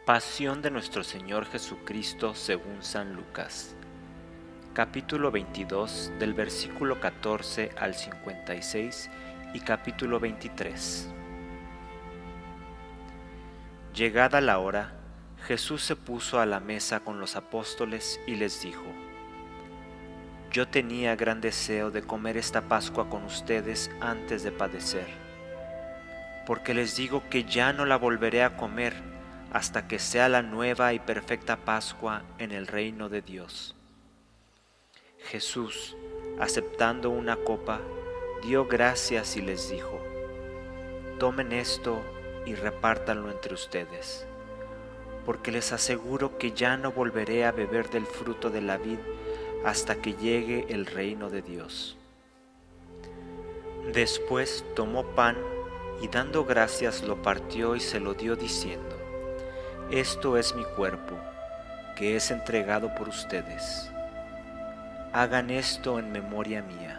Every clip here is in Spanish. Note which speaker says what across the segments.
Speaker 1: Pasión de nuestro Señor Jesucristo según San Lucas. Capítulo 22 del versículo 14 al 56 y capítulo 23. Llegada la hora, Jesús se puso a la mesa con los apóstoles y les dijo: Yo tenía gran deseo de comer esta Pascua con ustedes antes de padecer, porque les digo que ya no la volveré a comer hasta que sea la nueva y perfecta Pascua en el reino de Dios. Jesús, aceptando una copa, dio gracias y les dijo: Tomen esto y repártanlo entre ustedes, porque les aseguro que ya no volveré a beber del fruto de la vid hasta que llegue el reino de Dios. Después tomó pan y dando gracias lo partió y se lo dio diciendo: Esto es mi cuerpo, que es entregado por ustedes. Hagan esto en memoria mía.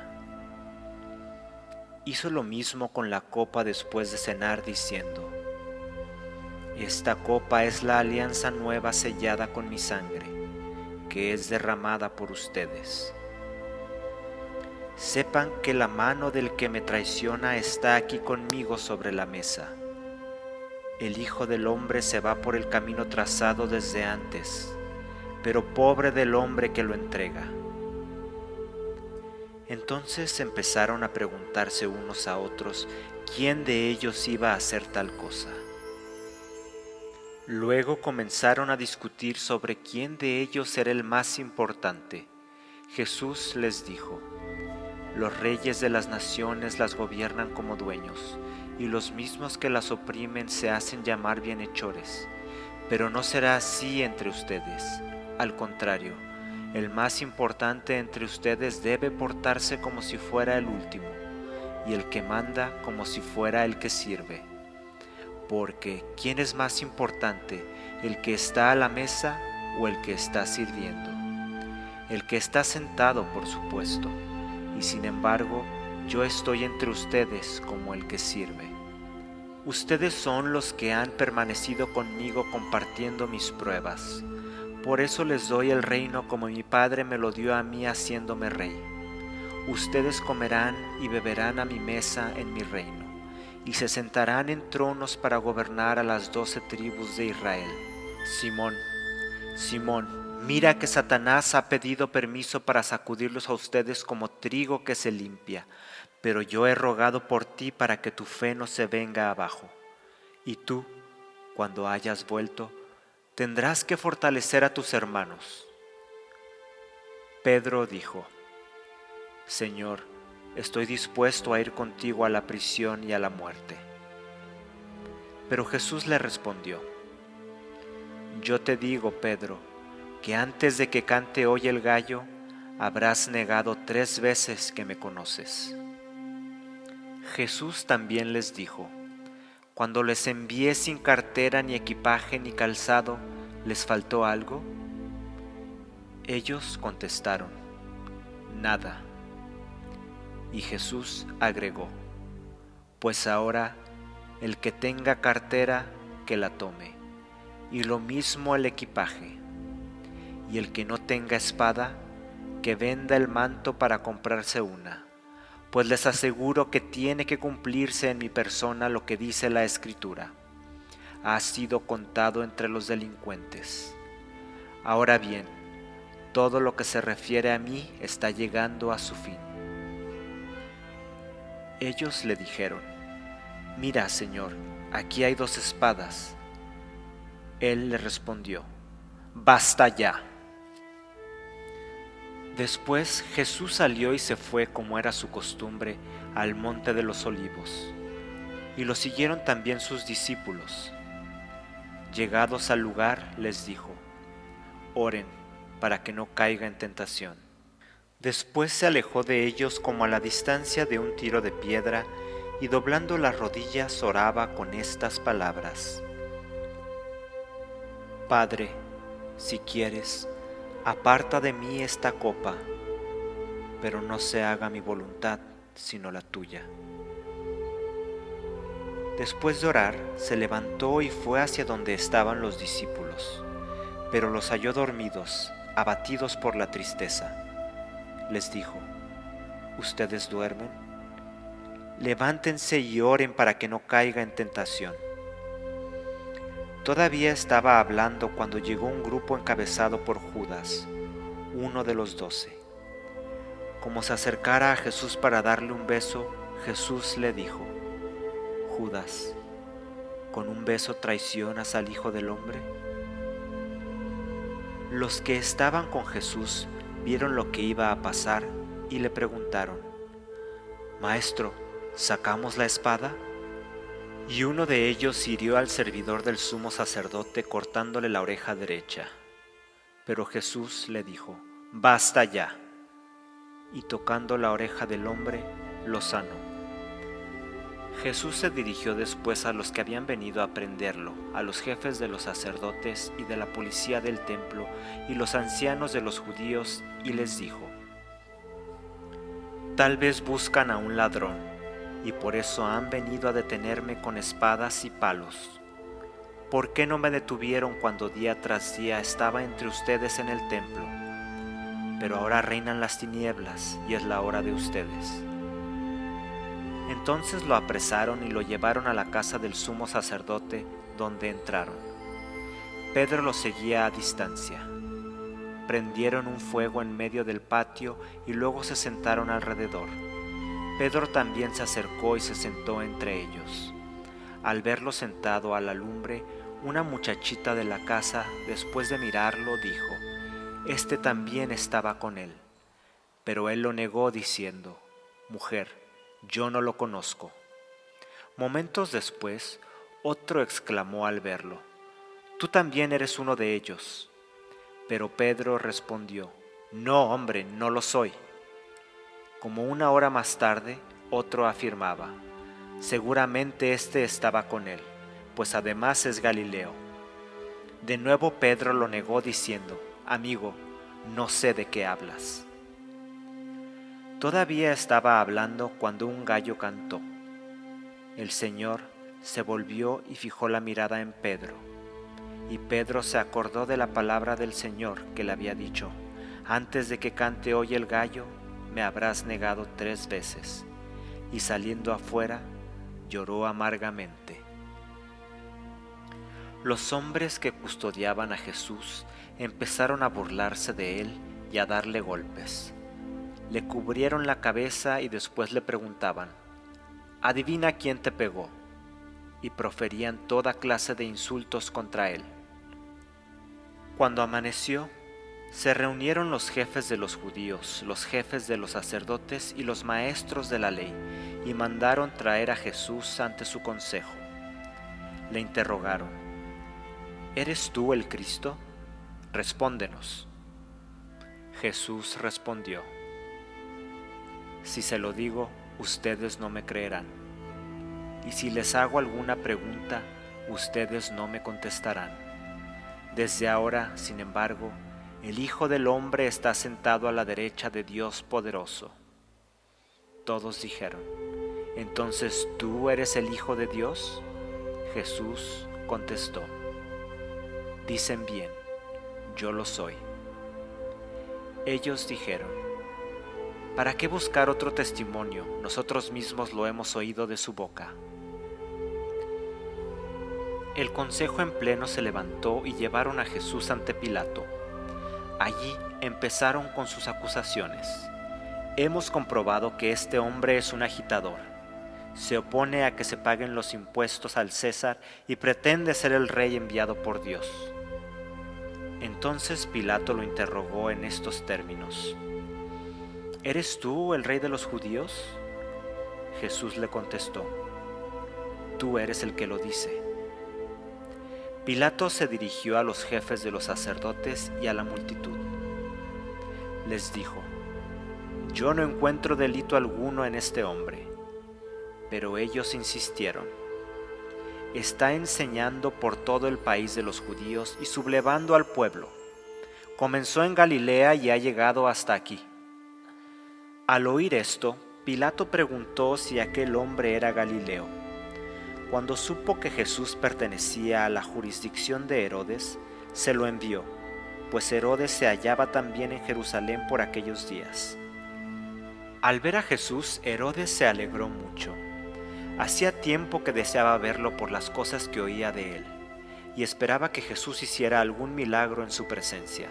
Speaker 1: Hizo lo mismo con la copa después de cenar, diciendo: Esta copa es la alianza nueva sellada con mi sangre, que es derramada por ustedes. Sepan que la mano del que me traiciona está aquí conmigo sobre la mesa. El Hijo del Hombre se va por el camino trazado desde antes, pero pobre del hombre que lo entrega. Entonces empezaron a preguntarse unos a otros quién de ellos iba a hacer tal cosa. Luego comenzaron a discutir sobre quién de ellos era el más importante. Jesús les dijo: Los reyes de las naciones las gobiernan como dueños, y los mismos que las oprimen se hacen llamar bienhechores. Pero no será así entre ustedes. Al contrario, el más importante entre ustedes debe portarse como si fuera el último, y el que manda como si fuera el que sirve. Porque, ¿quién es más importante, el que está a la mesa o el que está sirviendo? El que está sentado, por supuesto, y sin embargo, yo estoy entre ustedes como el que sirve. Ustedes son los que han permanecido conmigo compartiendo mis pruebas. Por eso les doy el reino como mi Padre me lo dio a mí haciéndome rey. Ustedes comerán y beberán a mi mesa en mi reino, y se sentarán en tronos para gobernar a las 12 tribus de Israel. Simón, Simón, mira que Satanás ha pedido permiso para sacudirlos a ustedes como trigo que se limpia, pero yo he rogado por ti para que tu fe no se venga abajo. Y tú, cuando hayas vuelto, tendrás que fortalecer a tus hermanos. Pedro dijo: Señor, estoy dispuesto a ir contigo a la prisión y a la muerte. Pero Jesús le respondió: Yo te digo, Pedro, que antes de que cante hoy el gallo, habrás negado 3 veces que me conoces. Jesús también les dijo: Cuando les envié sin cartera, ni equipaje, ni calzado, ¿les faltó algo? Ellos contestaron: Nada. Y Jesús agregó: Pues ahora, el que tenga cartera, que la tome, y lo mismo el equipaje. Y el que no tenga espada, que venda el manto para comprarse una, pues les aseguro que tiene que cumplirse en mi persona lo que dice la Escritura: Ha sido contado entre los delincuentes. Ahora bien, todo lo que se refiere a mí está llegando a su fin. Ellos le dijeron: Mira, Señor, aquí hay 2 espadas. Él le respondió: Basta ya. Después Jesús salió y se fue, como era su costumbre, al monte de los Olivos, y lo siguieron también sus discípulos. Llegados al lugar, les dijo: Oren para que no caiga en tentación. Después se alejó de ellos como a la distancia de un tiro de piedra, y doblando las rodillas oraba con estas palabras: Padre, si quieres, aparta de mí esta copa, pero no se haga mi voluntad sino la tuya. Después de orar, se levantó y fue hacia donde estaban los discípulos, pero los halló dormidos, abatidos por la tristeza. Les dijo: ¿Ustedes duermen? Levántense y oren para que no caiga en tentación. Todavía estaba hablando cuando llegó un grupo encabezado por Judas, uno de los 12. Como se acercara a Jesús para darle un beso, Jesús le dijo: Judas, ¿con un beso traicionas al Hijo del Hombre? Los que estaban con Jesús vieron lo que iba a pasar y le preguntaron: Maestro, ¿sacamos la espada? Y uno de ellos hirió al servidor del sumo sacerdote cortándole la oreja derecha. Pero Jesús le dijo: Basta ya. Y tocando la oreja del hombre, lo sanó. Jesús se dirigió después a los que habían venido a prenderlo, a los jefes de los sacerdotes y de la policía del templo y los ancianos de los judíos, y les dijo: Tal vez buscan a un ladrón, y por eso han venido a detenerme con espadas y palos. ¿Por qué no me detuvieron cuando día tras día estaba entre ustedes en el templo? Pero ahora reinan las tinieblas y es la hora de ustedes. Entonces lo apresaron y lo llevaron a la casa del sumo sacerdote, donde entraron. Pedro lo seguía a distancia. Prendieron un fuego en medio del patio y luego se sentaron alrededor. Pedro también se acercó y se sentó entre ellos. Al verlo sentado a la lumbre, una muchachita de la casa, después de mirarlo, dijo: Este también estaba con él. Pero él lo negó diciendo: Mujer, yo no lo conozco. Momentos después, otro exclamó al verlo: Tú también eres uno de ellos. Pero Pedro respondió: No, hombre, no lo soy. Como una hora más tarde, otro afirmaba: Seguramente este estaba con él, pues además es Galileo. De nuevo Pedro lo negó diciendo: Amigo, no sé de qué hablas. Todavía estaba hablando cuando un gallo cantó. El Señor se volvió y fijó la mirada en Pedro. Y Pedro se acordó de la palabra del Señor que le había dicho: Antes de que cante hoy el gallo, me habrás negado 3 veces. Y saliendo afuera, lloró amargamente. Los hombres que custodiaban a Jesús empezaron a burlarse de él y a darle golpes. Le cubrieron la cabeza y después le preguntaban: «Adivina quién te pegó», y proferían toda clase de insultos contra él. Cuando amaneció, se reunieron los jefes de los judíos, los jefes de los sacerdotes y los maestros de la ley, y mandaron traer a Jesús ante su consejo. Le interrogaron: «¿Eres tú el Cristo? Respóndenos». Jesús respondió: «Si se lo digo, ustedes no me creerán. Y si les hago alguna pregunta, ustedes no me contestarán. Desde ahora, sin embargo, el Hijo del Hombre está sentado a la derecha de Dios Poderoso». Todos dijeron: «¿Entonces tú eres el Hijo de Dios?». Jesús contestó: «Dicen bien, yo lo soy». Ellos dijeron: «¿Para qué buscar otro testimonio? Nosotros mismos lo hemos oído de su boca». El consejo en pleno se levantó y llevaron a Jesús ante Pilato. Allí empezaron con sus acusaciones. «Hemos comprobado que este hombre es un agitador. Se opone a que se paguen los impuestos al César y pretende ser el rey enviado por Dios». Entonces Pilato lo interrogó en estos términos: «¿Eres tú el rey de los judíos?». Jesús le contestó: «Tú eres el que lo dice». Pilato se dirigió a los jefes de los sacerdotes y a la multitud. Les dijo: «Yo no encuentro delito alguno en este hombre». Pero ellos insistieron: «Está enseñando por todo el país de los judíos y sublevando al pueblo. Comenzó en Galilea y ha llegado hasta aquí». Al oír esto, Pilato preguntó si aquel hombre era Galileo. Cuando supo que Jesús pertenecía a la jurisdicción de Herodes, se lo envió, pues Herodes se hallaba también en Jerusalén por aquellos días. Al ver a Jesús, Herodes se alegró mucho. Hacía tiempo que deseaba verlo por las cosas que oía de él, y esperaba que Jesús hiciera algún milagro en su presencia.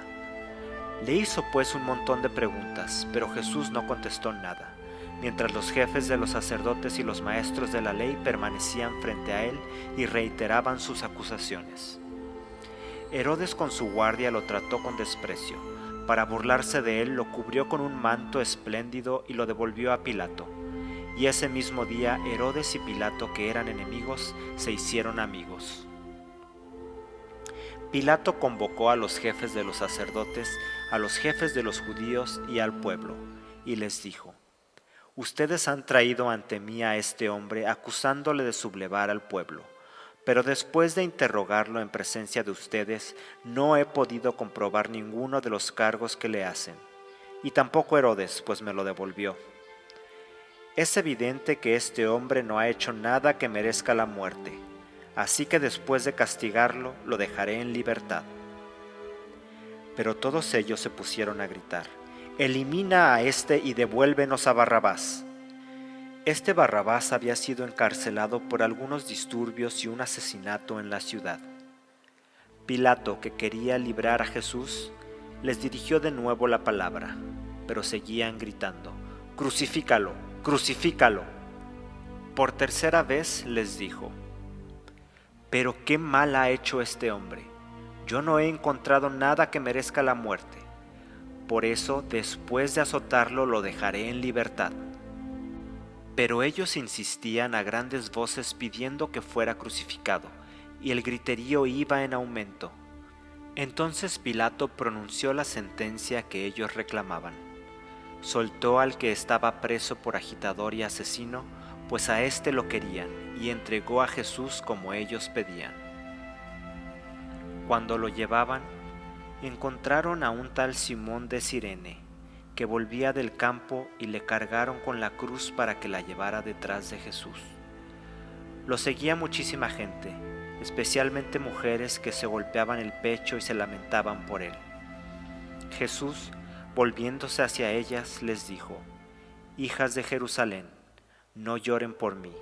Speaker 1: Le hizo pues un montón de preguntas, pero Jesús no contestó nada, mientras los jefes de los sacerdotes y los maestros de la ley permanecían frente a él y reiteraban sus acusaciones. Herodes con su guardia lo trató con desprecio. Para burlarse de él, lo cubrió con un manto espléndido y lo devolvió a Pilato. Y ese mismo día Herodes y Pilato, que eran enemigos, se hicieron amigos. Pilato convocó a los jefes de los sacerdotes, a los jefes de los judíos y al pueblo, y les dijo: Ustedes han traído ante mí a este hombre acusándole de sublevar al pueblo, pero después de interrogarlo en presencia de ustedes, no he podido comprobar ninguno de los cargos que le hacen, y tampoco Herodes, pues me lo devolvió. Es evidente que este hombre no ha hecho nada que merezca la muerte, así que después de castigarlo, lo dejaré en libertad. Pero todos ellos se pusieron a gritar: «Elimina a este y devuélvenos a Barrabás». Este Barrabás había sido encarcelado por algunos disturbios y un asesinato en la ciudad. Pilato, que quería librar a Jesús, les dirigió de nuevo la palabra, pero seguían gritando: «¡Crucifícalo! ¡Crucifícalo!». Por tercera vez les dijo: «¿Pero qué mal ha hecho este hombre? Yo no he encontrado nada que merezca la muerte. Por eso, después de azotarlo, lo dejaré en libertad». Pero ellos insistían a grandes voces pidiendo que fuera crucificado, y el griterío iba en aumento. Entonces Pilato pronunció la sentencia que ellos reclamaban. Soltó al que estaba preso por agitador y asesino, pues a éste lo querían, y entregó a Jesús como ellos pedían. Cuando lo llevaban, encontraron a un tal Simón de Cirene, que volvía del campo, y le cargaron con la cruz para que la llevara detrás de Jesús. Lo seguía muchísima gente, especialmente mujeres que se golpeaban el pecho y se lamentaban por él. Jesús, volviéndose hacia ellas, les dijo: «Hijas de Jerusalén, no lloren por mí,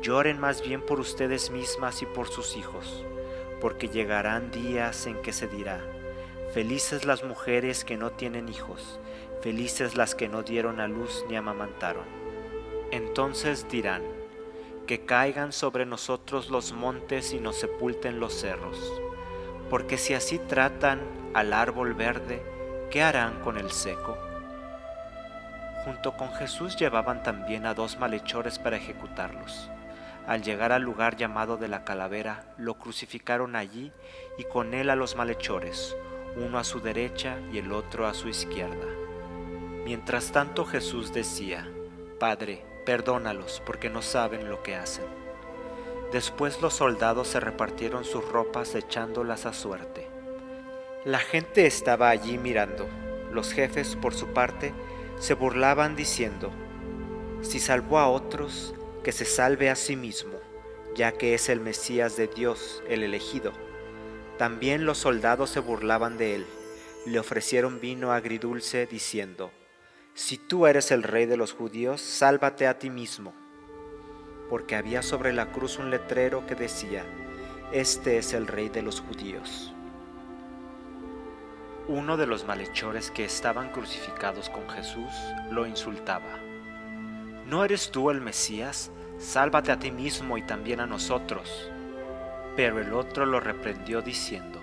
Speaker 1: lloren más bien por ustedes mismas y por sus hijos, porque llegarán días en que se dirá: felices las mujeres que no tienen hijos, felices las que no dieron a luz ni amamantaron. Entonces dirán: que caigan sobre nosotros los montes y nos sepulten los cerros, porque si así tratan al árbol verde, ¿qué harán con el seco?». Junto con Jesús llevaban también a 2 malhechores para ejecutarlos. Al llegar al lugar llamado de la Calavera, lo crucificaron allí y con él a los malhechores, uno a su derecha y el otro a su izquierda. Mientras tanto Jesús decía: «Padre, perdónalos, porque no saben lo que hacen». Después los soldados se repartieron sus ropas echándolas a suerte. La gente estaba allí mirando. Los jefes, por su parte, se burlaban diciendo: «Si salvó a otros, que se salve a sí mismo, ya que es el Mesías de Dios, el elegido». También los soldados se burlaban de él. Le ofrecieron vino agridulce diciendo: «Si tú eres el rey de los judíos, sálvate a ti mismo». Porque había sobre la cruz un letrero que decía: «Este es el rey de los judíos». Uno de los malhechores que estaban crucificados con Jesús lo insultaba: «¿No eres tú el Mesías? Sálvate a ti mismo y también a nosotros». Pero el otro lo reprendió diciendo: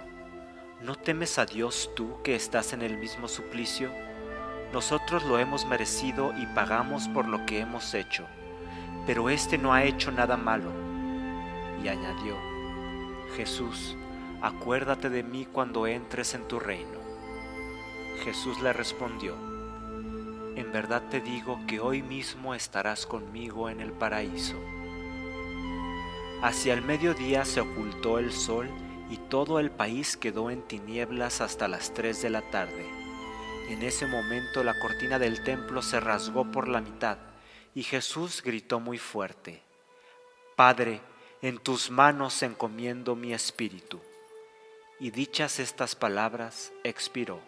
Speaker 1: «¿No temes a Dios tú que estás en el mismo suplicio? Nosotros lo hemos merecido y pagamos por lo que hemos hecho, pero éste no ha hecho nada malo». Y añadió: «Jesús, acuérdate de mí cuando entres en tu reino». Jesús le respondió: «En verdad te digo que hoy mismo estarás conmigo en el paraíso». Hacia el mediodía se ocultó el sol y todo el país quedó en tinieblas hasta las 3 de la tarde. En ese momento la cortina del templo se rasgó por la mitad y Jesús gritó muy fuerte: «Padre, En tus manos encomiendo mi espíritu. Y dichas estas palabras, expiró.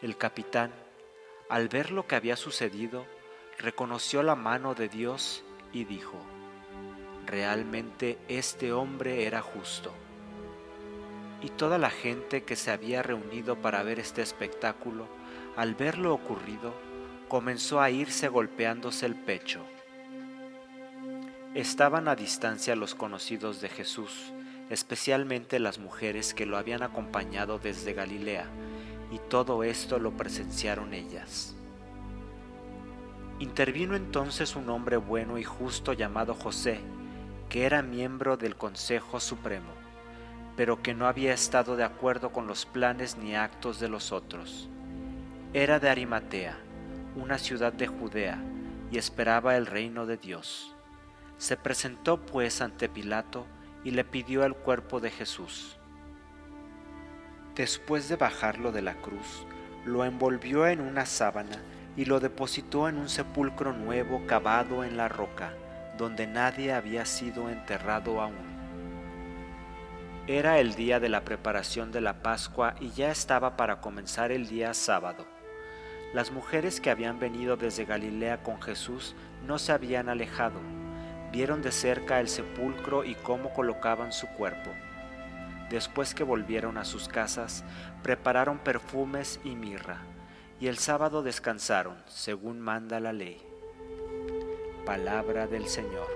Speaker 1: El capitán, al ver lo que había sucedido, reconoció la mano de Dios y dijo: realmente este hombre era justo. Y toda la gente que se había reunido para ver este espectáculo, al ver lo ocurrido, comenzó a irse golpeándose el pecho. Estaban a distancia los conocidos de Jesús, especialmente las mujeres que lo habían acompañado desde Galilea, y todo esto lo presenciaron ellas. Intervino entonces un hombre bueno y justo llamado José, que era miembro del Consejo Supremo, pero que no había estado de acuerdo con los planes ni actos de los otros. Era de Arimatea, una ciudad de Judea, y esperaba el reino de Dios. Se presentó pues ante Pilato y le pidió el cuerpo de Jesús. Después de bajarlo de la cruz, lo envolvió en una sábana y lo depositó en un sepulcro nuevo cavado en la roca, donde nadie había sido enterrado aún. Era el día de la preparación de la Pascua y ya estaba para comenzar el día sábado. Las mujeres que habían venido desde Galilea con Jesús no se habían alejado. Vieron de cerca el sepulcro y cómo colocaban su cuerpo. Después que volvieron a sus casas, prepararon perfumes y mirra, y el sábado descansaron, según manda la ley. Palabra del Señor.